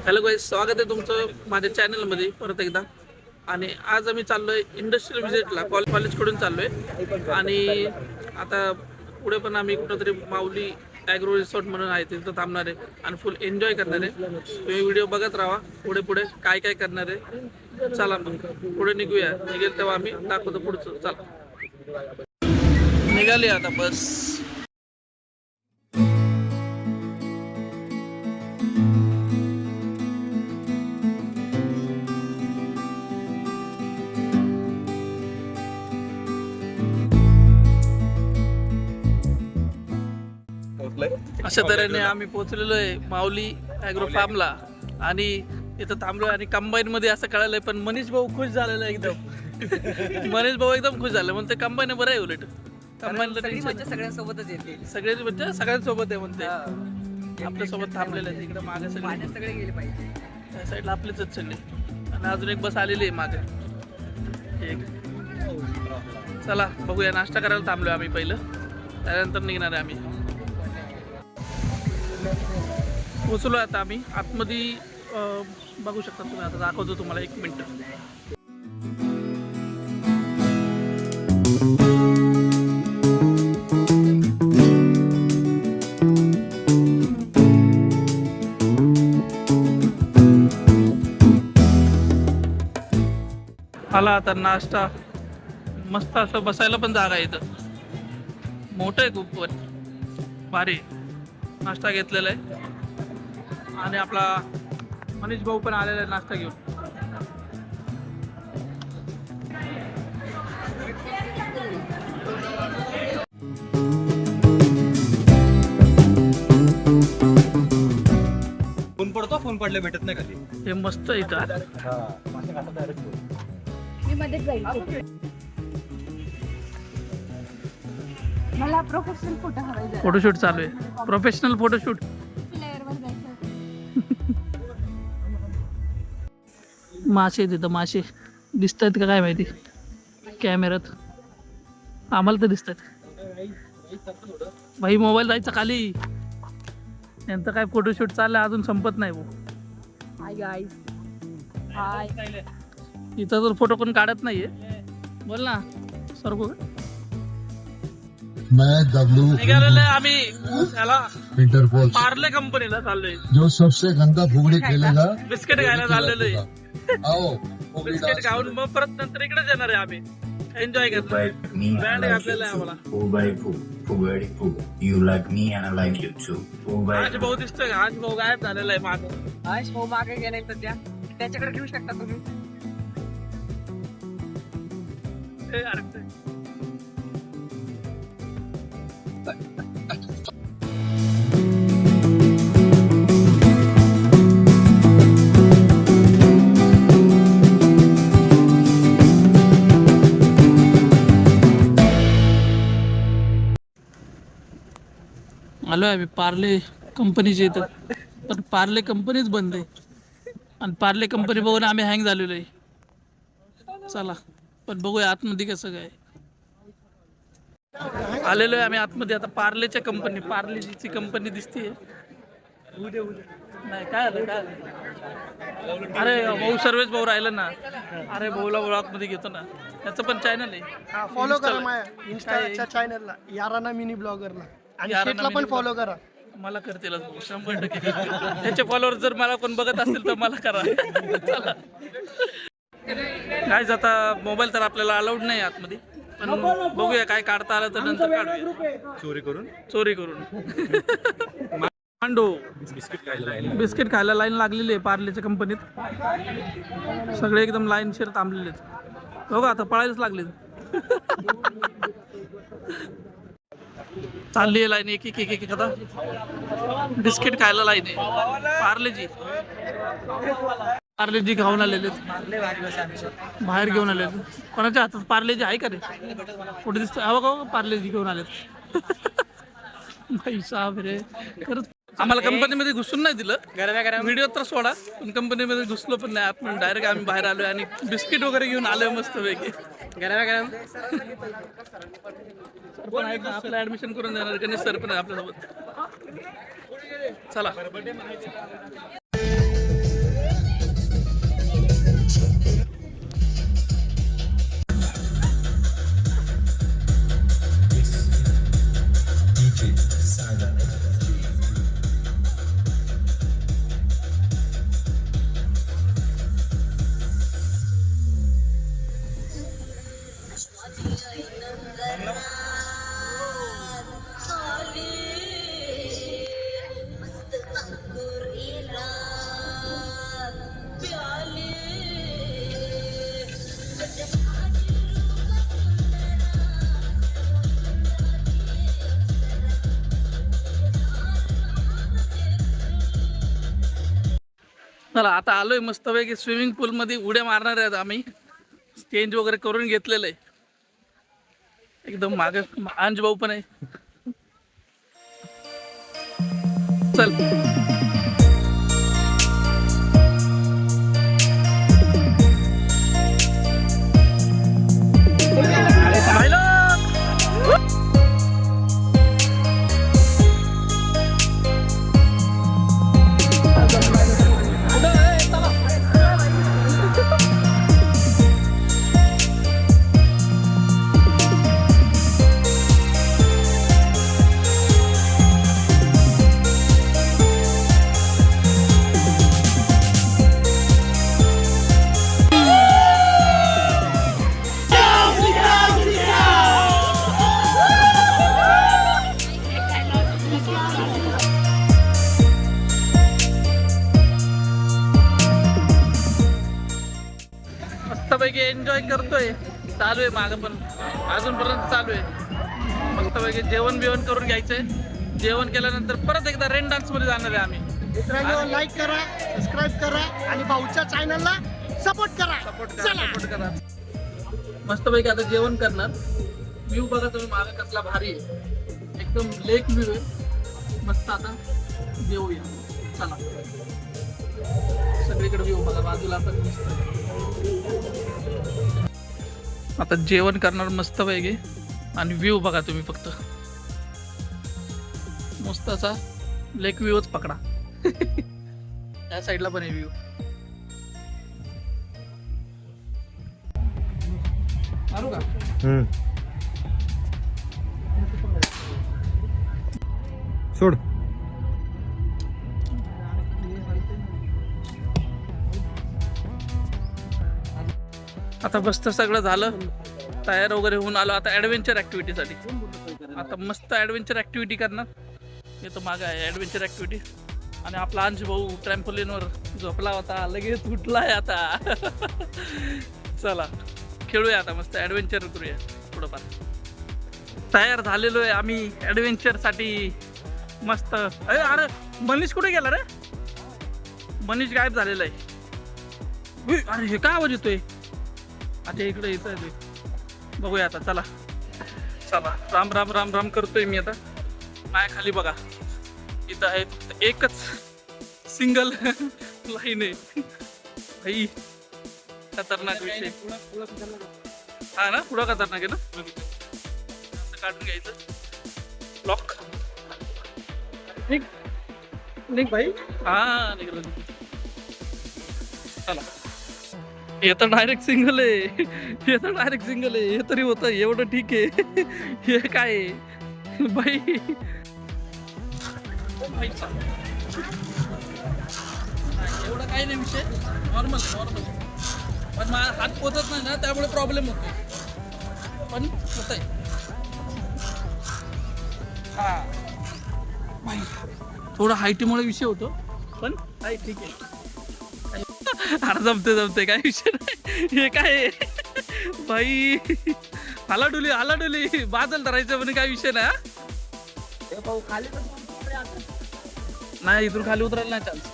Hello guys, स्वागत आहे तुमचं माझ्या चॅनलमध्ये परत एकदा. आणि आज आम्ही चाललोय इंडस्ट्रियल व्हिजिटला. कॉलेजकडून चाललोय आणि आता पुढे पण आम्ही कुठंतरी माऊली ॲग्रो रिसॉर्ट म्हणून आहे तिथं थांबणार आहे आणि फुल एन्जॉय करणार आहे. तुम्ही व्हिडिओ बघत राहा. पुढे पुढे काय काय करणार आहे. चला मग पुढे निघूया. निघेल तेव्हा आम्ही दाखवतो पुढचं. चला निघाली आता बस. अशा तऱ्हेने आम्ही पोहोचलेलो आहे माऊली ॲग्रो फार्मला आणि इथं थांबलोय. आणि कंबाईन मध्ये असं कळालंय, पण मनीष भाऊ खुश झालेला आहे एकदम. मनीष भाऊ एकदम खुश झाले म्हणते कंबाईन बरं आहे. उलट कंबाईनला सगळ्यांसोबतच येते. सगळे म्हणजे सगळ्यांसोबत आहे म्हणते. आपल्या सोबत थांबलेले आहेत इकडे मागे सगळे गेले पाहिजे. त्या साईडला आपलेच आहेत सगळे. आणि अजून एक बस आलेली आहे मागे एक. चला बघूया. नाश्ता करायला थांबलोय आम्ही पहिलं, त्यानंतर निघणार आहे आम्ही. पोचलो आता आम्ही आतमध्ये. बघू शकता तुम्ही. आता दाखवतो तुम्हाला 1 मिनिट. आला आता नाश्ता. मस्त असं बसायला पण जागा आहे इथं. मोठं आहे खूप पण भारी. नाश्ता घेतलेला आहे आणि आपला मनीष भाऊ पण आलेला आहे नाश्ता घेऊन. फोन पडतो. फोन पडले भेटत नाही खाली. हे मस्त आहे इथं. मी मध्येच जाईल. मला प्रोफेशनल फोटो हवाय. फोटोशूट चालू आहे. Professional photoshoot. फ्लेअरवर जायचं. मासे तिथं मासे दिसत आहेत का काय माहिती कॅमेऱ्यात. आम्हाला तर दिसत आहेत. भाई मोबाईल जायचा खाली. यांचं काय फोटोशूट चाललंय अजून संपत नाही भाऊ. Hi guys. हाय. इथं तर फोटो कोण काढत नाहीये. बोल ना सर. मैं डब्ल्यू निघालेलं आहे आम्ही याला इंटरपोल पार्ले कंपनीला चाललोय. जो सबसे गंदा फुगड़ी खेलेगा बिस्किट खायला चाललेलो आहे. आओ फुगड़ी बिस्किट डांस खाऊन मग परत नंतर इकडेच येणार आहे आम्ही. एन्जॉय करतोय. बँड घातलेला आहे आम्हाला. Very cool. You like me and I like you too. आज भाऊ दिसतोय का? आज भाऊ गायब झालेला आहे मागे. आयुष भाऊ मागे गेलाय सध्या. त्याच्याकडे घेऊ शकता तुम्ही. ए, अरे आलो आहे आम्ही पार्ले कंपनीच्या इथं. पण पार्ले कंपनीच बंद आहे आणि पार्ले कंपनी बघून आम्ही हँग झालेलो आहे. चला पण बघूया आतमध्ये कसं काय. आलेलो आहे आम्ही आतमध्ये आता. पार्लेच्या कंपनी, पार्लेची कंपनी दिसते. नाही काय आलं काय आलं. अरे भाऊ सर्वेच भाऊ राहिलं ना. अरे भाऊला ब्लॉग मध्ये घेतो ना. त्याचं पण चॅनल आहे. फॉलो करा माझ्या इंस्टाच्या चॅनलला याराना मिनी ब्लॉगरला. आणि याराना शेटला पण मिनी फॉलो करा. मला करतील 100%. त्याचे फॉलोअर जर मला कोण बघत असतील तर मला करा. चला काय आता मोबाईल तर आपल्याला अलाउड नाही आतमध्ये. पण बघूया काय काढता आलं तर नंतर काढूया. चोरी करून मांडो. बिस्किट खायला लाईन लागलेली आहे पार्लेच्या कंपनीत. सगळे एकदम लाईनशीर थांबलेले आहेत. बघा आता पळायलाच लागले. चालली आहे लाईन एक एक एक एक. आता बिस्किट खायला लाईन आहे. पार्लेजी खाऊन आलेले बाहेर घेऊन आले. कोणाच्या हातात पार्लेजी आहे का रे? कुठे दिसत? हा बघा पार्लेजी घेऊन आलेत. भाई साहेब रे खरंच. आम्हाला कंपनीमध्ये घुसून नाही दिलं. व्हिडिओ तर सोडा, पण कंपनीमध्ये घुसलो पण नाही. आपण डायरेक्ट आम्ही बाहेर आलोय आणि बिस्किट वगैरे घेऊन आलोय मस्त पैकी. गरम सर पण आहेत ना, आपलं ऍडमिशन करून देणार. गणेश सर पण आहे आपल्यासोबत. चला चला आता आलोय मस्तपैकी स्विमिंग पूल मध्ये उड्या मारणार आहेत आम्ही. चेंज वगैरे करून घेतलेलं आहे. एकदम मागे अंज भाऊ पण आहे. चल मस्तपैकी एन्जॉय करतोय. चालू आहे मागं पण अजूनपर्यंत चालू आहे. मस्तपैकी जेवण बिवण करून घ्यायचंय. जेवण केल्यानंतर परत एकदा रेन डान्स मध्ये जाणार आहे आम्ही. मित्रांनो लाईक करा, सबस्क्राईब करा आणि भाऊच्या चॅनलला सपोर्ट करा. सपोर्ट करा. मस्तपैकी आता जेवण करणार. व्ह्यू बघा तुम्ही मागं कसला भारी आहे. एकदम लेक व्ह्यू आहे मस्त. आता जेवूया चला. सगळीकडे व्ह्यू बघा बाजूला पण मस्त. आता जेवण करणार मस्त पैकी आणि व्ह्यू बघा तुम्ही फक्त मस्त असा लेक व्ह्यूच पकडा. त्या साईडला पण आहे व्ह्यू. मारू का? सोड. आता मस्त सगळं झालं. तयार वगैरे होऊन आलो आता ॲडव्हेंचर ॲक्टिव्हिटीसाठी. आता मस्त ॲडव्हेंचर ॲक्टिव्हिटी करणार. येतो मागं आहे ॲडव्हेंचर ॲक्टिव्हिटी. आणि आपला अंश भाऊ ट्रॅम्पोलिनवर झोपला होता लगेच उठलाय आता. चला खेळूया आता मस्त ॲडव्हेंचर करूया थोडंफार. तयार झालेलो आहे आम्ही ॲडव्हेंचरसाठी मस्त. अरे मनीष कुठे गेला रे? मनीष गायब झालेला आहे. अरे हे काय आवाज येतोय? अच्छा इकडे येतोय ते. बघूया आता चला चला. राम राम राम राम करतोय मी आता. माझ्या खाली बघा इथं आहे फक्त एकच सिंगल लाईन आहे. भाई खतरनाक विषय. हा ना पुढं खतरनाक आहे ना. काढून घ्यायचं लॉक. निक भाई. हा निघालं. चला हे तर डायरेक्ट सिंगल आहे. हे तर डायरेक्ट सिंगल आहे. हे तरी होतं एवढं ठीक आहे. हे काय आहे बाई. एवढं काही नाही विषय. Normal normal. पण माझा हात पोचत नाही ना त्यामुळे प्रॉब्लेम होतो. पण होत आहे. हा बाई थोडं हायटीमुळे विषय होतो पण काय ठीक आहे. अरे जमते काय विषय नाही. हे काय भाई हालाडुली बादल धरायचं म्हणजे काय विषय नाही. नाही इथून खाली उतरायला नाही चान्स.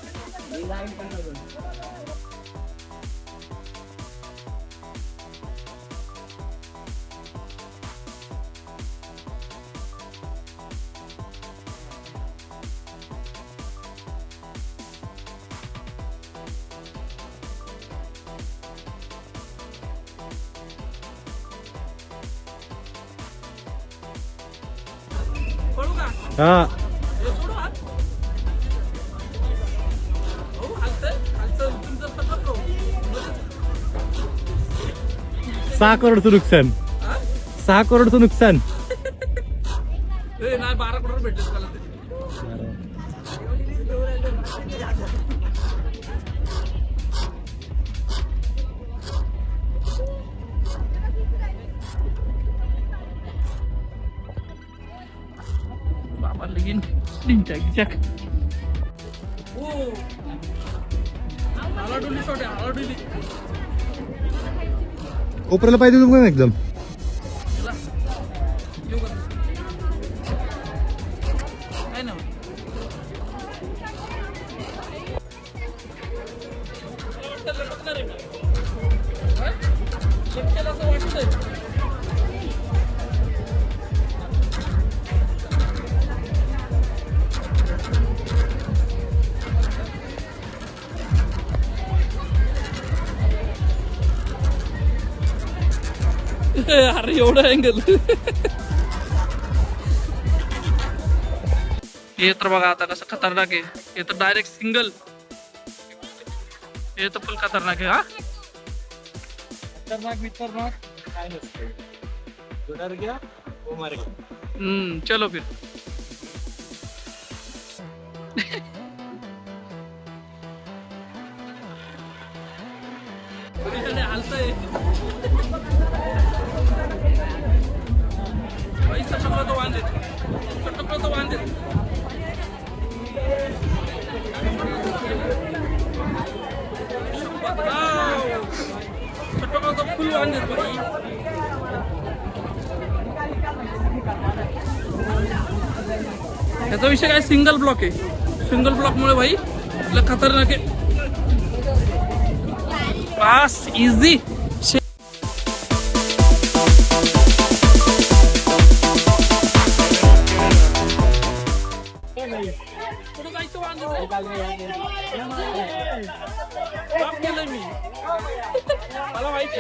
पळू का? हा हे सोडू हात. हो हालतंय हालतं तुमचं पटलं. 6 करोडचं नुकसान. 6 करोडचं नुकसान. नाही 12 करोड भेटले त्याला तरी. बाबा लगीन डिंचॅक. हो हालाडुली सोडे हालाडुली. कोपऱ्याला पाहिजे तुम्ही एकदम. येऊ का? काय नाही आता लटकणार आहे मी. हा? लटकेल असं वाटतंय. अरे एवढं अँगल हे तर बघा आता कसं खतरनाक आहे. हे तर डायरेक्ट सिंगल. हे तर फुल खतरनाक आहे. हा चलो फिर. हालतंय सटकलं तो वांदे. सटकलं तो वांदे. सटकलं तो फुल वांदे. याचा विषय काय सिंगल ब्लॉक आहे. सिंगल ब्लॉकमुळे भाई लय खतरनाक आहे. Pass easy. कुठं जायचं वांदे मी. मला माहिती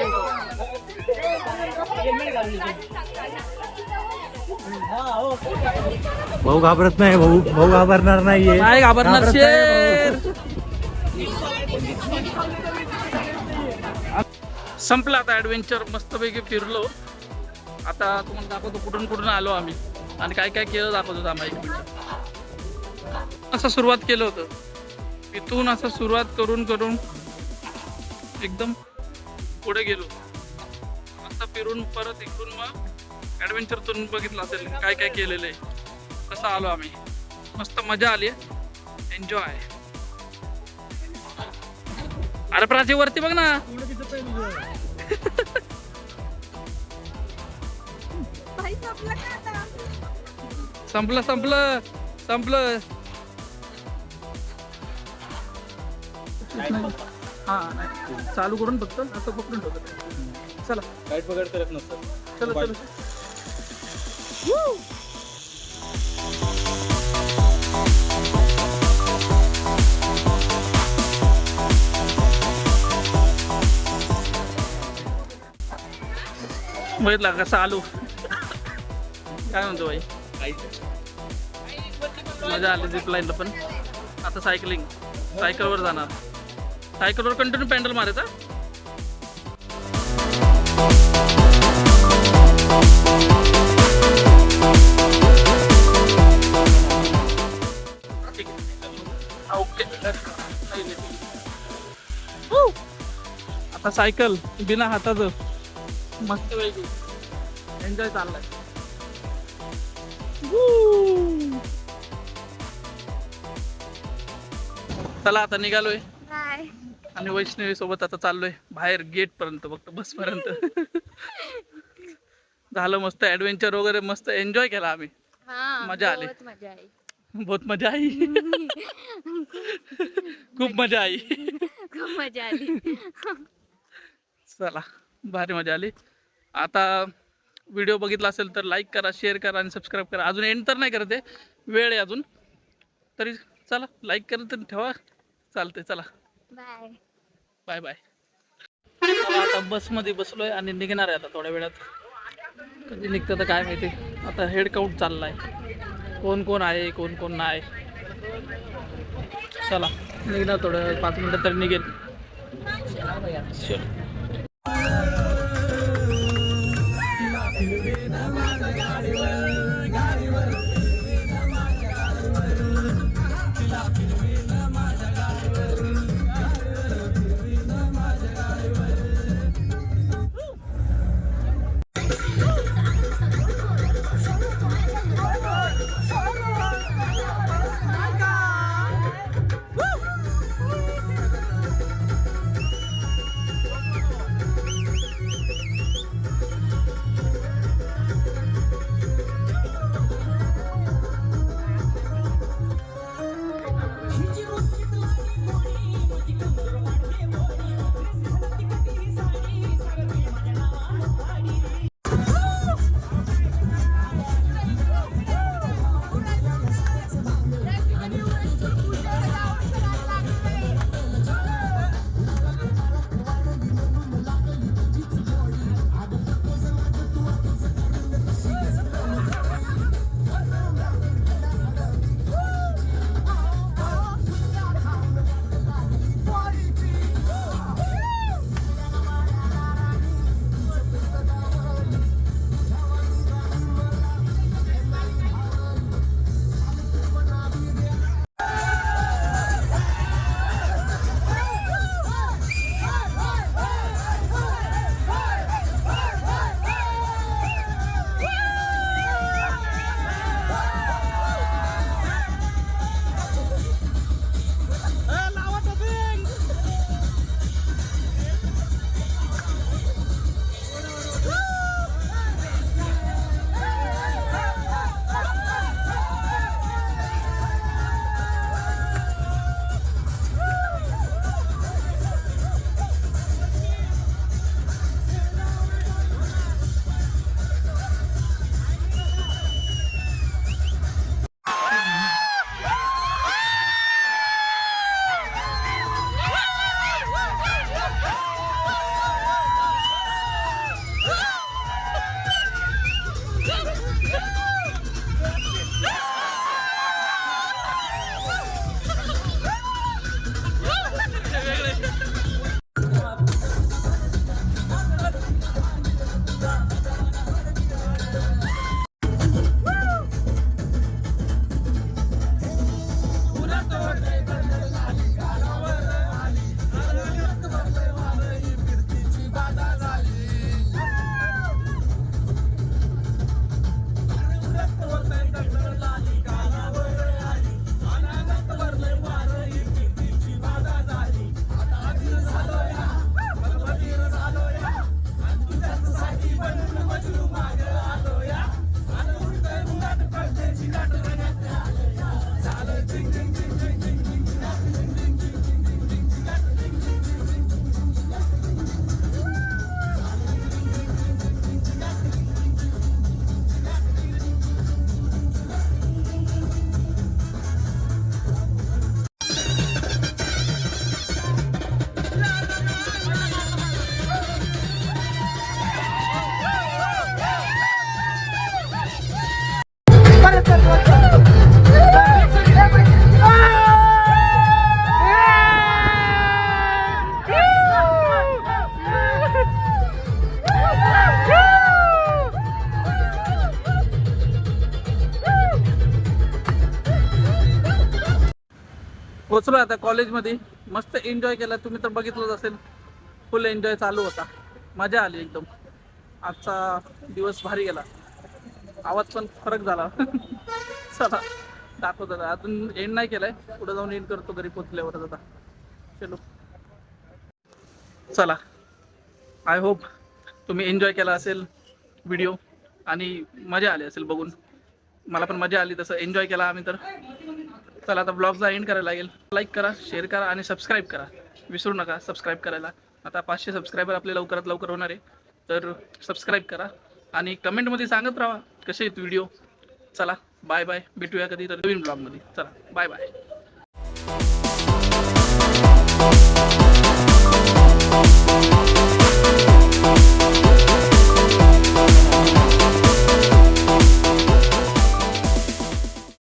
भाऊ घाबरत नाही. भाऊ घाबरणार नाहीये. नाही घाबरणार शेर. संपला आता ॲडव्हेंचर. मस्तपैकी फिरलो. आता तुम्हाला दाखवतो कुठून कुठून आलो आम्ही आणि काय काय केलं दाखवतो. आम्हाला एक मिनिट. असं सुरुवात केलं होतं. इथून असं सुरुवात करून करून एकदम पुढे गेलो. असं फिरून परत इकडून मग ॲडव्हेंचरतून बघितलं असेल काय काय केलेलं आहे. कसं आलो आम्ही. मस्त मजा आली. एन्जॉय. अरे प्राची वरती बघ ना. संपलं संपलं संपलं. हा चालू करून फक्त असं पकडून ठेवतो. चला गाईड वगैरे करत नसतं. चलो चलो. बघितला कसा आलो. काय म्हणतो भाई. मजा आली झिप लाईनला पण. आता सायकलिंग. सायकलवर जाणार. सायकलवर कंटिन्यू पॅन्डल मारायचा. ठीक आहे. ओके. आता सायकल बिना हाताचं मस्त वेगळी एन्जॉय चाललाय. चला आता निघालोय आणि वैष्णवी सोबत आता चाललोय बाहेर गेट पर्यंत. फक्त बस पर्यंत. झालं मस्त ऍडव्हेंचर वगैरे मस्त एन्जॉय केला आम्ही. मजा आली. बहुत मजा आई. खूप मजा आई. खूप मजा आली. चला भारी मजा आली. आता व्हिडिओ बघितला असेल तर लाईक करा, शेअर करा आणि सबस्क्राईब करा. अजून एंड तर नाही करत आहे. वेळ आहे अजून तरी. चला लाईक करा तर ठेवा. चालते. चला बाय बाय बाय. आता बसमध्ये बसलोय आणि निघणार आहे आता थोड्या वेळात. कधी निघतं तर काय माहिती. आता हेड काउंट चाललाय. कोण कोण आहे कोण कोण नाही. चला निघणार थोडं 5 मिनिटं तरी निघेल. चल. पोचलो आता कॉलेजमध्ये. मस्त एन्जॉय केला, तुम्ही तर बघितलंच असेल. फुल एन्जॉय चालू होता, मजा आली एकदम. आजचा दिवस भारी गेला, आवाज पण फरक झाला. चला दाखवतो आता. अजून एंड नाही केलाय, पुढे जाऊन एंड करतो घरी पोचल्यावर. आता चलो चला. आय होप तुम्ही एन्जॉय केला असेल व्हिडिओ आणि मजा आली असेल बघून. मला पण मजा आली, तसं एन्जॉय केला आम्ही तर. चला आता ब्लॉगचा एंड करायला लागेल. लाईक करा, शेअर करा आणि सबस्क्राईब करा. विसरू नका सबस्क्राईब करायला. आता 500 सबस्क्रायबर आपले लवकरात लवकर होणार आहे, तर सबस्क्राईब करा आणि कमेंटमध्ये सांगत राहा कसे आहेत व्हिडिओ. चला बाय बाय, भेटूया कधी तर नवीन ब्लॉगमध्ये. चला बाय बाय.